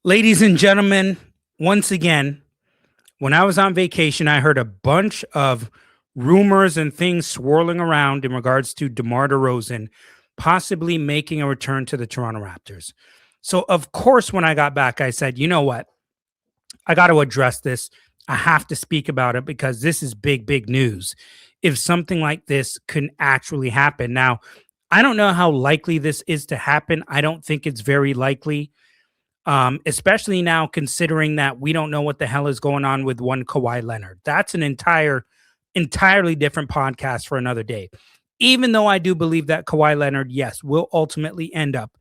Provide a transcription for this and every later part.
Ladies and gentlemen, once again, when I was on vacation, I heard a bunch of rumors and things swirling around in regards to DeMar DeRozan possibly making a return to the Toronto Raptors. So, of course, when I got back, I said, you know what? I got to address this. I have to speak about it because this is big, big news. If something like this can actually happen. Now, I don't know how likely this is to happen. I don't think it's very likely, especially now considering that we don't know what the hell is going on with one Kawhi Leonard. That's an entirely different podcast for another day. Even though I do believe that Kawhi Leonard, yes, will ultimately end up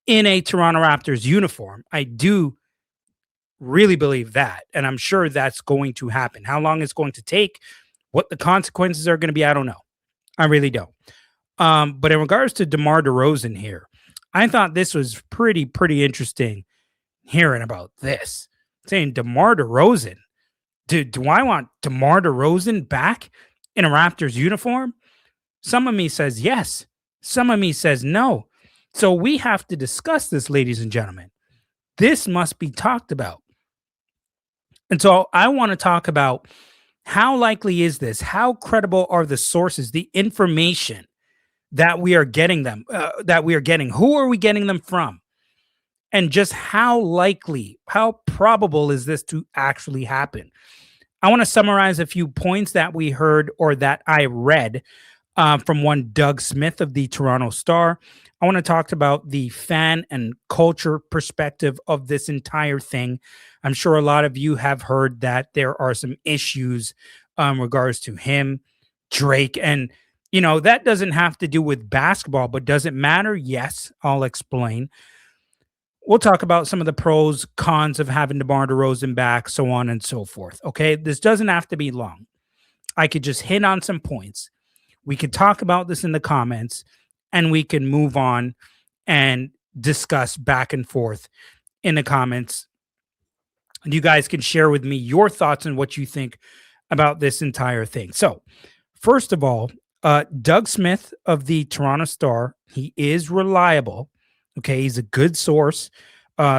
in a Toronto Raptors uniform. I do really believe that. And I'm sure that's going to happen. How long it's going to take, what the consequences are going to be, I don't know. I really don't. But in regards to DeMar DeRozan here, I thought this was pretty interesting hearing about this. Saying DeMar DeRozan. Do I want DeMar DeRozan back in a Raptors uniform? Some of me says yes. Some of me says no. So we have to discuss this, ladies and gentlemen. This must be talked about. And so I want to talk about how likely is this? How credible are the sources, the information that we are getting Who are we getting them from? And just how likely, how probable is this to actually happen? I want to summarize a few points that we heard or that I read from one Doug Smith of the Toronto Star. I want to talk about the fan and culture perspective of this entire thing. I'm sure a lot of you have heard that there are some issues in regards to him, Drake, and that doesn't have to do with basketball, but does it matter? Yes, I'll explain. We'll talk about some of the pros, cons of having DeMar DeRozan back, so on and so forth. Okay, this doesn't have to be long. I could just hit on some points. We could talk about this in the comments, and we can move on and discuss back and forth in the comments. And you guys can share with me your thoughts and what you think about this entire thing. So, first of all, Doug Smith of the Toronto Star, he is reliable. Okay, he's a good source,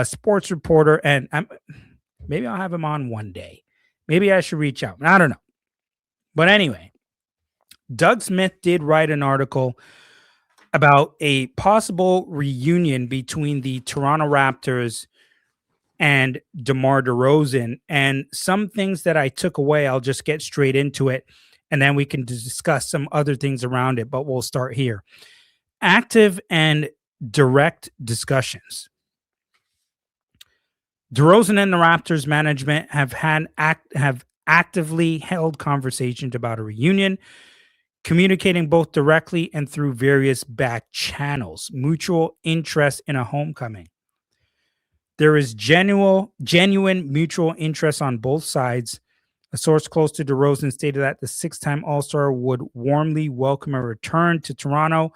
sports reporter, and maybe I'll have him on one day. Maybe I should reach out. I don't know. But anyway, Doug Smith did write an article about a possible reunion between the Toronto Raptors and DeMar DeRozan, and some things that I took away. I'll just get straight into it, and then we can discuss some other things around it, but we'll start here. Active and direct discussions. DeRozan and the Raptors management have actively held conversations about a reunion, communicating both directly and through various back channels, mutual interest in a homecoming. There is genuine mutual interest on both sides. A source close to DeRozan stated that the six-time All-Star would warmly welcome a return to Toronto,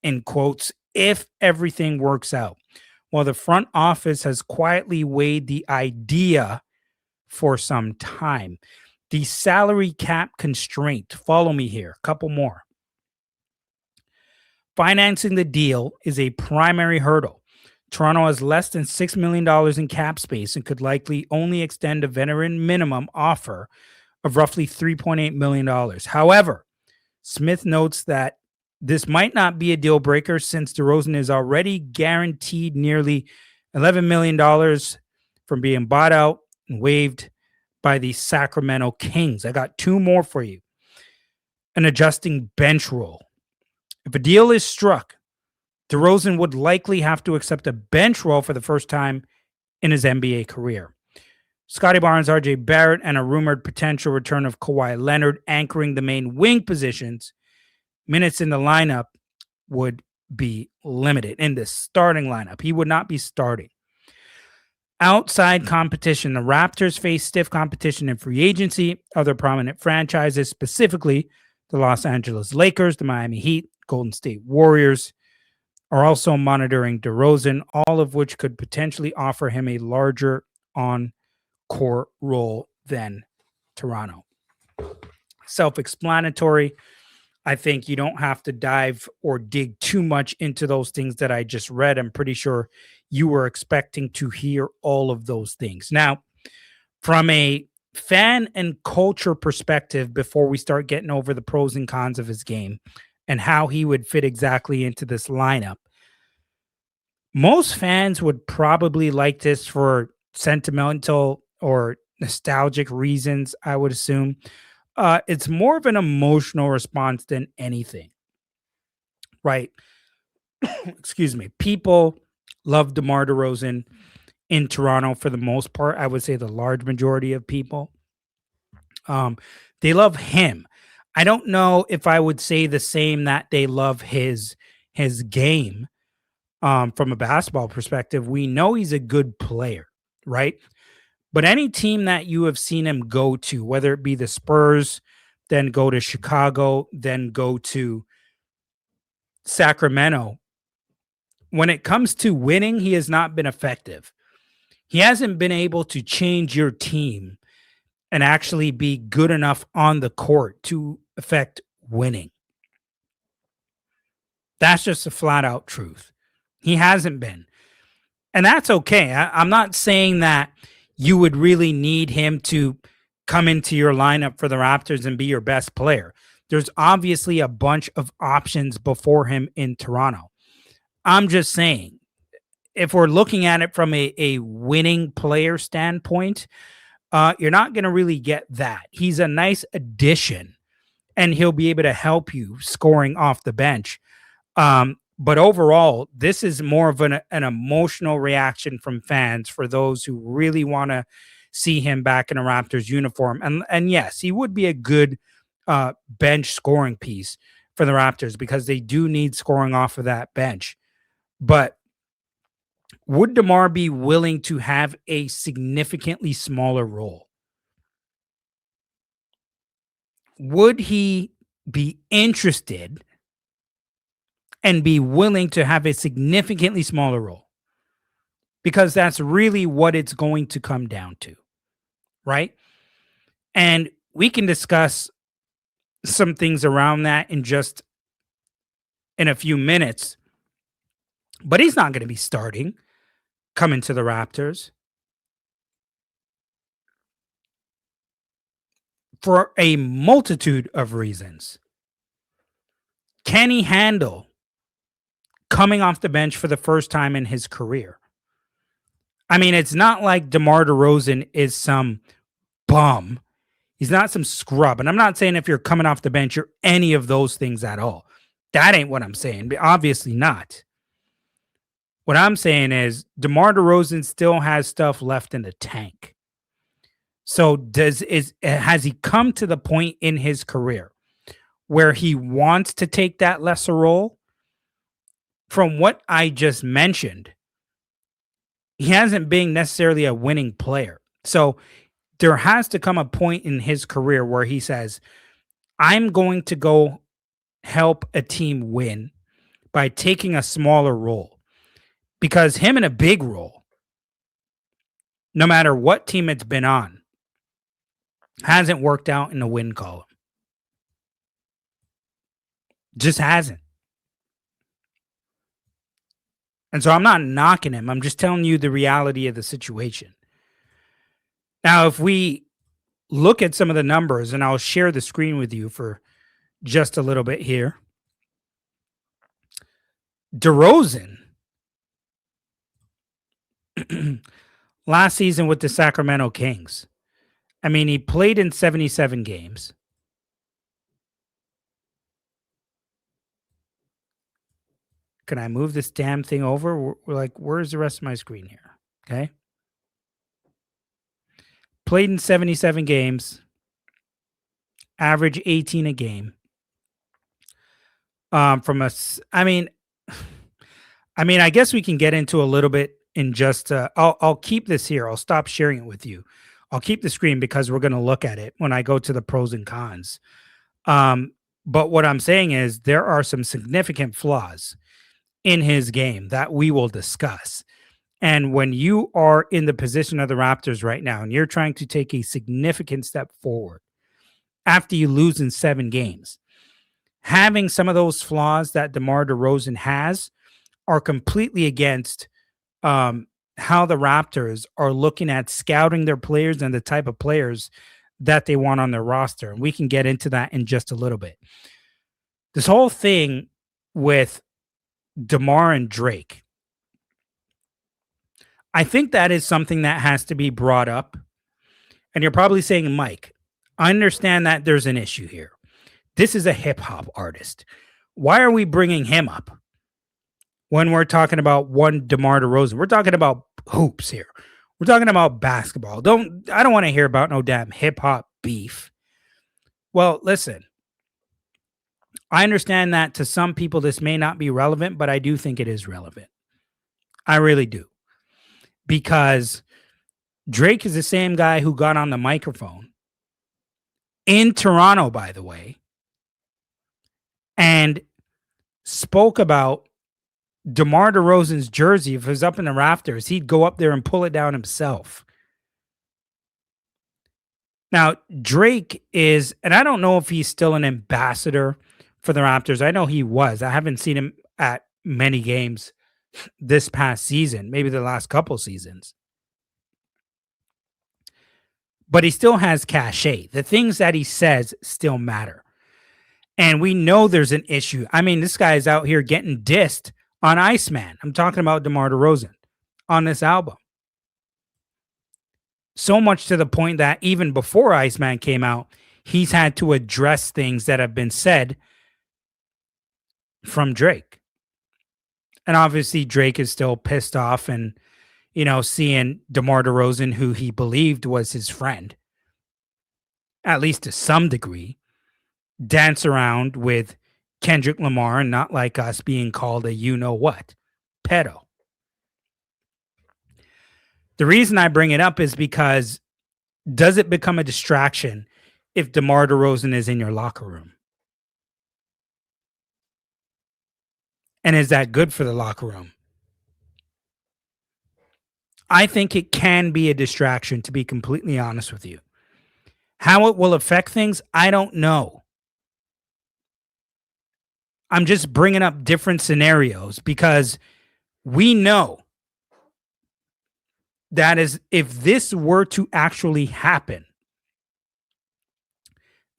in quotes, if everything works out. While the front office has quietly weighed the idea for some time. The salary cap constraint. Follow me here. A couple more. Financing the deal is a primary hurdle. Toronto has less than $6 million in cap space and could likely only extend a veteran minimum offer of roughly $3.8 million. However, Smith notes that this might not be a deal breaker since DeRozan is already guaranteed nearly $11 million from being bought out and waived by the Sacramento Kings. I got two more for you. An adjusting bench rule. If a deal is struck, DeRozan would likely have to accept a bench role for the first time in his NBA career. Scotty Barnes, RJ Barrett, and a rumored potential return of Kawhi Leonard anchoring the main wing positions. Minutes in the lineup would be limited. In the starting lineup, he would not be starting. Outside competition. The Raptors face stiff competition in free agency. Other prominent franchises, specifically the Los Angeles Lakers, the Miami Heat, Golden State Warriors, are also monitoring DeRozan, all of which could potentially offer him a larger on-court role than Toronto. Self-explanatory. I think you don't have to dive or dig too much into those things that I just read. I'm pretty sure you were expecting to hear all of those things. Now, from a fan and culture perspective, before we start getting over the pros and cons of his game and how he would fit exactly into this lineup, most fans would probably like this for sentimental or nostalgic reasons, I would assume. It's more of an emotional response than anything, right? Excuse me. People love DeMar DeRozan in Toronto for the most part. I would say the large majority of people. Um, they love him. I don't know if I would say the same that they love his game. From a basketball perspective, we know he's a good player, right? But any team that you have seen him go to, whether it be the Spurs, then go to Chicago, then go to Sacramento, when it comes to winning, he has not been effective. He hasn't been able to change your team and actually be good enough on the court to affect winning. That's just a flat out truth. He hasn't been. And that's okay. I'm not saying that you would really need him to come into your lineup for the Raptors and be your best player. There's obviously a bunch of options before him in Toronto. I'm just saying, if we're looking at it from a winning player standpoint, you're not going to really get that. He's a nice addition, and he'll be able to help you scoring off the bench. But overall, this is more of an emotional reaction from fans for those who really want to see him back in a Raptors uniform. And yes, he would be a good bench scoring piece for the Raptors because they do need scoring off of that bench. But would DeMar be willing to have a significantly smaller role? Would he be interested and be willing to have a significantly smaller role? Because that's really what it's going to come down to, right? And we can discuss some things around that in a few minutes. But he's not going to be starting coming to the Raptors for a multitude of reasons. Can he handle coming off the bench for the first time in his career? I mean, it's not like DeMar DeRozan is some bum. He's not some scrub. And I'm not saying if you're coming off the bench, you're any of those things at all. That ain't what I'm saying. Obviously not. What I'm saying is DeMar DeRozan still has stuff left in the tank. So has he come to the point in his career where he wants to take that lesser role? From what I just mentioned, he hasn't been necessarily a winning player. So there has to come a point in his career where he says, I'm going to go help a team win by taking a smaller role. Because him in a big role, no matter what team it's been on, hasn't worked out in the win column. Just hasn't. And so I'm not knocking him. I'm just telling you the reality of the situation. Now, if we look at some of the numbers, and I'll share the screen with you for just a little bit here. DeRozan, last season with the Sacramento Kings, I mean, he played in 77 games. Can I move this damn thing over? We're like, where's the rest of my screen here? Okay. Played in 77 games, average 18 a game. I guess we can get into a little bit in just, I'll keep this here. I'll stop sharing it with you. I'll keep the screen because we're going to look at it when I go to the pros and cons. But what I'm saying is there are some significant flaws in his game that we will discuss. And when you are in the position of the Raptors right now, and you're trying to take a significant step forward after you lose in 7 games, having some of those flaws that DeMar DeRozan has are completely against um, how the Raptors are looking at scouting their players and the type of players that they want on their roster. And we can get into that in just a little bit. This whole thing with DeMar and Drake, I think that is something that has to be brought up. And you're probably saying, Mike, I understand that there's an issue here. This is a hip hop artist. Why are we bringing him up when we're talking about one DeMar DeRozan? We're talking about hoops here. We're talking about basketball. I don't want to hear about no damn hip hop beef. Well, listen, I understand that to some people this may not be relevant, but I do think it is relevant. I really do. Because Drake is the same guy who got on the microphone in Toronto, by the way, and spoke about DeMar DeRozan's jersey. If it was up in the rafters, he'd go up there and pull it down himself. Now, Drake is, and I don't know if he's still an ambassador for the Raptors. I know he was. I haven't seen him at many games this past season, maybe the last couple seasons. But he still has cachet. The things that he says still matter. And we know there's an issue. I mean, this guy is out here getting dissed on Iceman. I'm talking about DeMar DeRozan on this album. So much to the point that even before Iceman came out, he's had to address things that have been said from Drake. And obviously Drake is still pissed off and, seeing DeMar DeRozan, who he believed was his friend, at least to some degree, dance around with Kendrick Lamar and not like us being called a you-know-what, pedo. The reason I bring it up is because does it become a distraction if DeMar DeRozan is in your locker room? And is that good for the locker room? I think it can be a distraction, to be completely honest with you. How it will affect things, I don't know. I'm just bringing up different scenarios because we know that is, if this were to actually happen,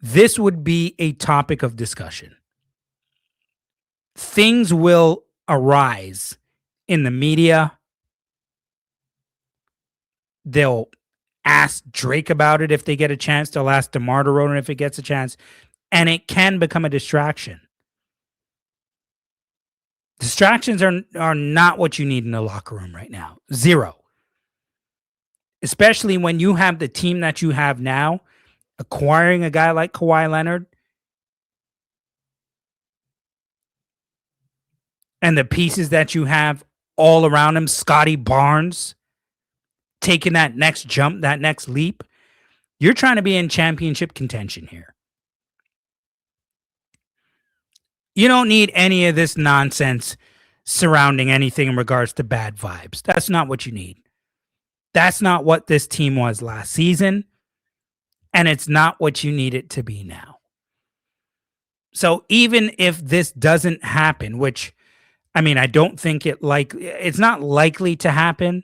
this would be a topic of discussion. Things will arise in the media. They'll ask Drake about it if they get a chance. They'll ask DeMar DeRozan if it gets a chance. And it can become a distraction. Distractions are not what you need in the locker room right now. Zero. Especially when you have the team that you have now, acquiring a guy like Kawhi Leonard and the pieces that you have all around him, Scotty Barnes, taking that next jump, that next leap. You're trying to be in championship contention here. You don't need any of this nonsense surrounding anything in regards to bad vibes. That's not what you need. That's not what this team was last season. And it's not what you need it to be now. So even if this doesn't happen, which, I mean, I don't think it's not likely to happen.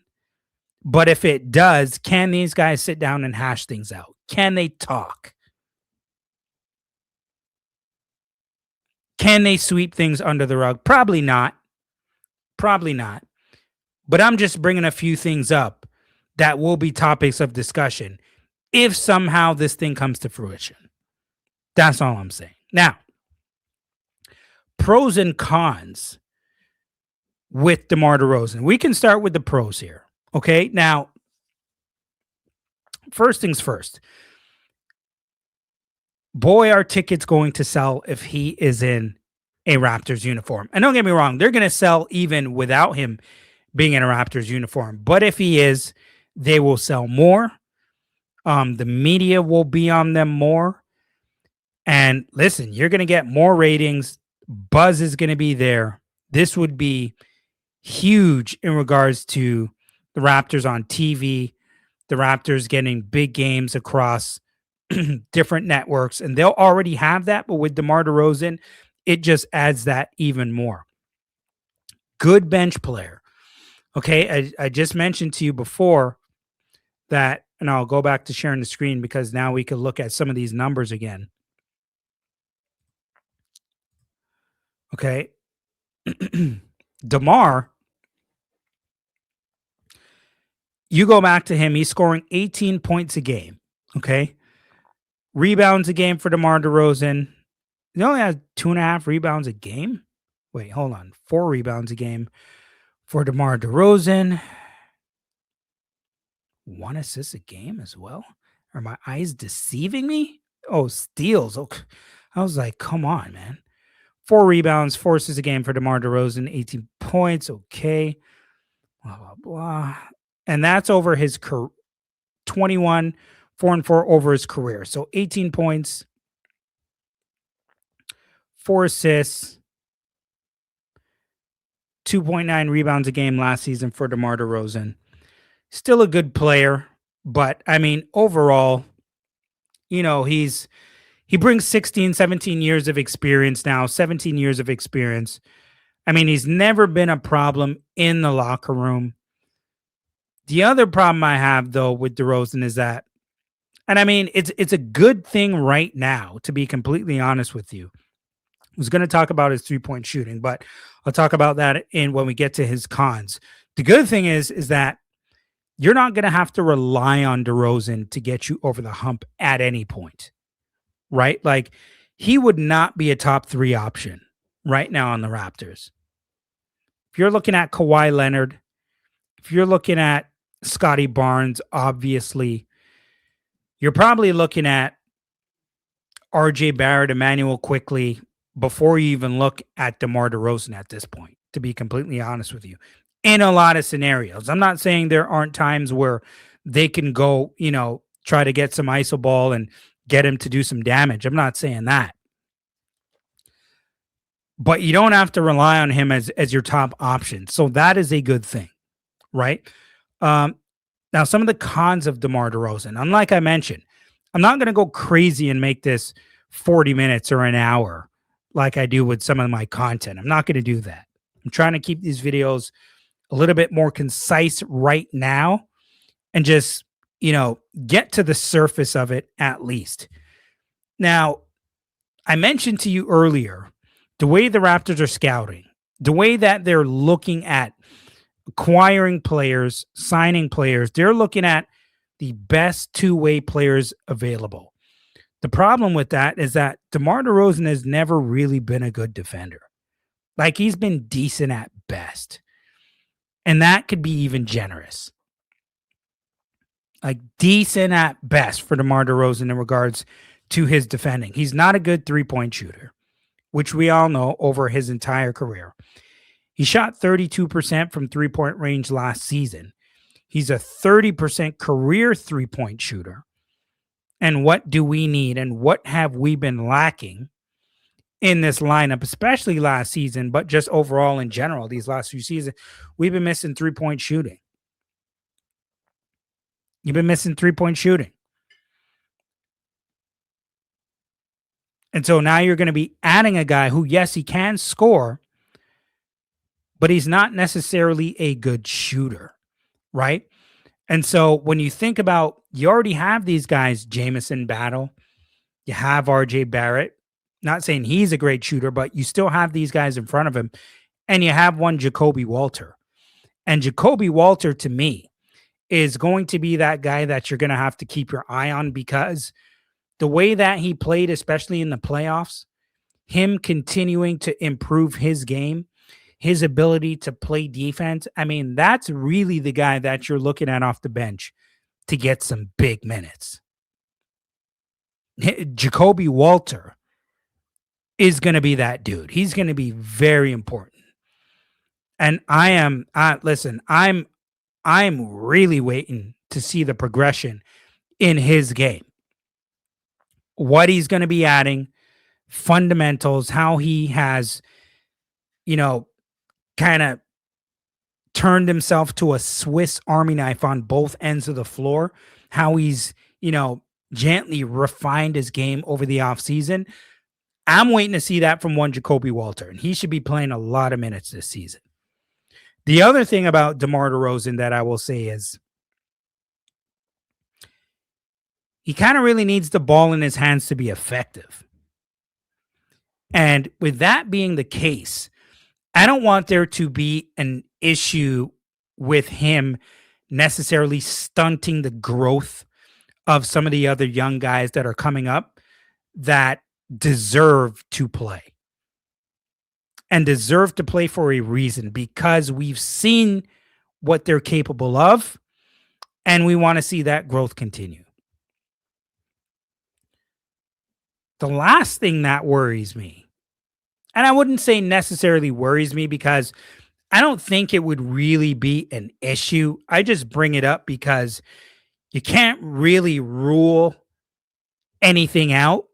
But if it does, can these guys sit down and hash things out? Can they talk? Can they sweep things under the rug? Probably not. Probably not. But I'm just bringing a few things up that will be topics of discussion if somehow this thing comes to fruition. That's all I'm saying. Now, pros and cons with DeMar DeRozan. We can start with the pros here. Okay, now, first things first. Boy, are tickets going to sell if he is in a Raptors uniform. And don't get me wrong, they're going to sell even without him being in a Raptors uniform. But if he is, they will sell more. The media will be on them more. And listen, you're going to get more ratings. Buzz is going to be there. This would be huge in regards to the Raptors on TV, the Raptors getting big games across different networks, and they'll already have that, but with DeMar DeRozan, it just adds that even more. Good bench player. Okay, I just mentioned to you before that, and I'll go back to sharing the screen because now we could look at some of these numbers again. Okay. DeMar, you go back to him, he's scoring 18 points a game. Okay. Rebounds a game for DeMar DeRozan. He only has 2.5 rebounds a game. Wait, hold on. 4 rebounds a game for DeMar DeRozan. 1 assist a game as well. Are my eyes deceiving me? Oh, steals. Okay. I was like, come on, man. 4 rebounds, 4 assists a game for DeMar DeRozan, 18 points. Okay. Blah, blah, blah. And that's over his 21, 4-4 over his career. So 18 points, 4 assists, 2.9 rebounds a game last season for DeMar DeRozan. Still a good player, but I mean, overall, he brings 16, 17 years of experience now, 17 years of experience. I mean, he's never been a problem in the locker room. The other problem I have, though, with DeRozan is that, and I mean, it's a good thing right now, to be completely honest with you. I was going to talk about his 3-point shooting, but I'll talk about that when we get to his cons. The good thing is that you're not going to have to rely on DeRozan to get you over the hump at any point, right? Like, he would not be a top 3 option right now on the Raptors. If you're looking at Kawhi Leonard, if you're looking at Scotty Barnes, obviously, you're probably looking at RJ Barrett, Emmanuel Quickly, before you even look at DeMar DeRozan at this point, to be completely honest with you. In a lot of scenarios. I'm not saying there aren't times where they can go, try to get some iso ball and get him to do some damage. I'm not saying that. But you don't have to rely on him as your top option. So that is a good thing, right? Now, some of the cons of DeMar DeRozan, unlike I mentioned, I'm not going to go crazy and make this 40 minutes or an hour like I do with some of my content. I'm not going to do that. I'm trying to keep these videos a little bit more concise right now and just, get to the surface of it at least. Now, I mentioned to you earlier, the way the Raptors are scouting, the way that they're looking at acquiring players, signing players, they're looking at the best two-way players available. The problem with that is that DeMar DeRozan has never really been a good defender. Like, he's been decent at best. And that could be even generous. Like, decent at best for DeMar DeRozan in regards to his defending. He's not a good 3-point shooter, which we all know over his entire career. He shot 32% from 3-point range last season. He's a 30% career 3-point shooter. And what do we need and what have we been lacking in this lineup, especially last season, but just overall in general, these last few seasons? We've been missing 3-point shooting. You've been missing 3-point shooting. And so now you're going to be adding a guy who, yes, he can score, but he's not necessarily a good shooter, right? And so when you think about, you already have these guys, Jamison Battle, you have RJ Barrett, not saying he's a great shooter, but you still have these guys in front of him, and you have one Jacoby Walter. And Jacoby Walter, to me, is going to be that guy that you're going to have to keep your eye on, because the way that he played, especially in the playoffs, him continuing to improve his game, his ability to play defense, I mean, that's really the guy that you're looking at off the bench to get some big minutes. Jacoby Walter is going to be that dude. He's going to be very important. And I'm really waiting to see the progression in his game. What he's going to be adding, fundamentals, how he has, kind of turned himself to a Swiss Army knife on both ends of the floor, how he's, gently refined his game over the offseason. I'm waiting to see that from one Jacoby Walter, and he should be playing a lot of minutes this season. The other thing about DeMar DeRozan that I will say is he kind of really needs the ball in his hands to be effective. And with that being the case, I don't want there to be an issue with him necessarily stunting the growth of some of the other young guys that are coming up that deserve to play and deserve to play for a reason, because we've seen what they're capable of and we want to see that growth continue. The last thing that worries me, and I wouldn't say necessarily worries me because I don't think it would really be an issue. I just bring it up because you can't really rule anything out.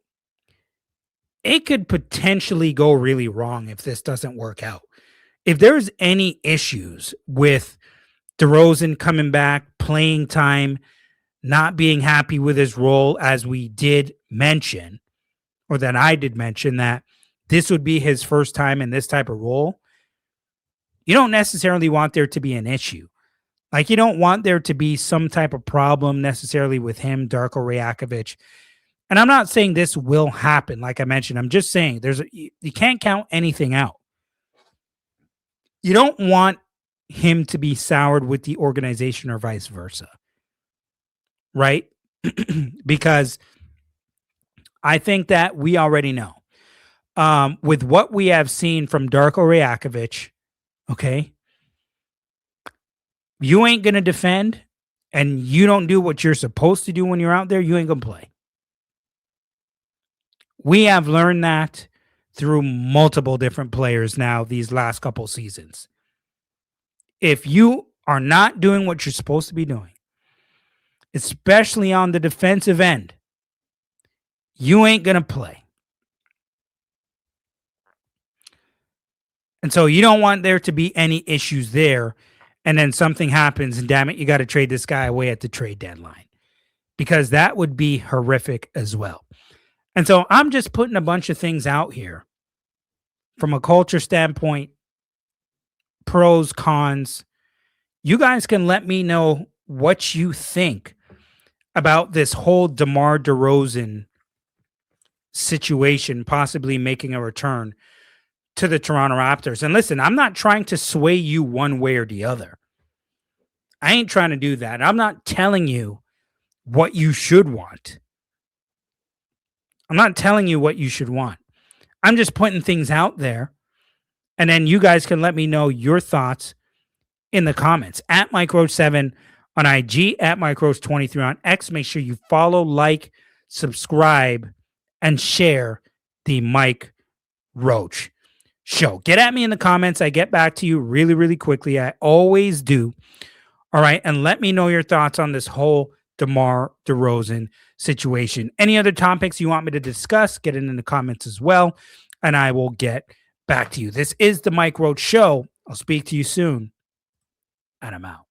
It could potentially go really wrong if this doesn't work out. If there's any issues with DeRozan coming back, playing time, not being happy with his role, as we did mention, or that I did mention, that this would be his first time in this type of role, you don't necessarily want there to be an issue. Like, you don't want there to be some type of problem necessarily with him, Darko Rajakovic. And I'm not saying this will happen. Like I mentioned, I'm just saying you can't count anything out. You don't want him to be soured with the organization or vice versa. Right? Because I think that we already know. With what we have seen from Darko Rajakovic, okay, you ain't going to defend and you don't do what you're supposed to do when you're out there, you ain't going to play. We have learned that through multiple different players now these last couple seasons. If you are not doing what you're supposed to be doing, especially on the defensive end, you ain't going to play. And so you don't want there to be any issues there. And then something happens and damn it, you got to trade this guy away at the trade deadline, because that would be horrific as well. And so I'm just putting a bunch of things out here from a culture standpoint, pros, cons. You guys can let me know what you think about this whole DeMar DeRozan situation, possibly making a return to the Toronto Raptors. And listen, I'm not trying to sway you one way or the other. I ain't trying to do that. I'm not telling you what you should want. I'm not telling you what you should want. I'm just putting things out there. And then you guys can let me know your thoughts in the comments. At MikeRoach7 on IG, at MikeRoach23 on X. Make sure you follow, like, subscribe, and share the Mike Roach Show. Get at me in the comments. I get back to you really, really quickly. I always do. All right. And let me know your thoughts on this whole DeMar DeRozan situation. Any other topics you want me to discuss, get it in the comments as well, and I will get back to you. This is the Mike Roach Show. I'll speak to you soon, and I'm out.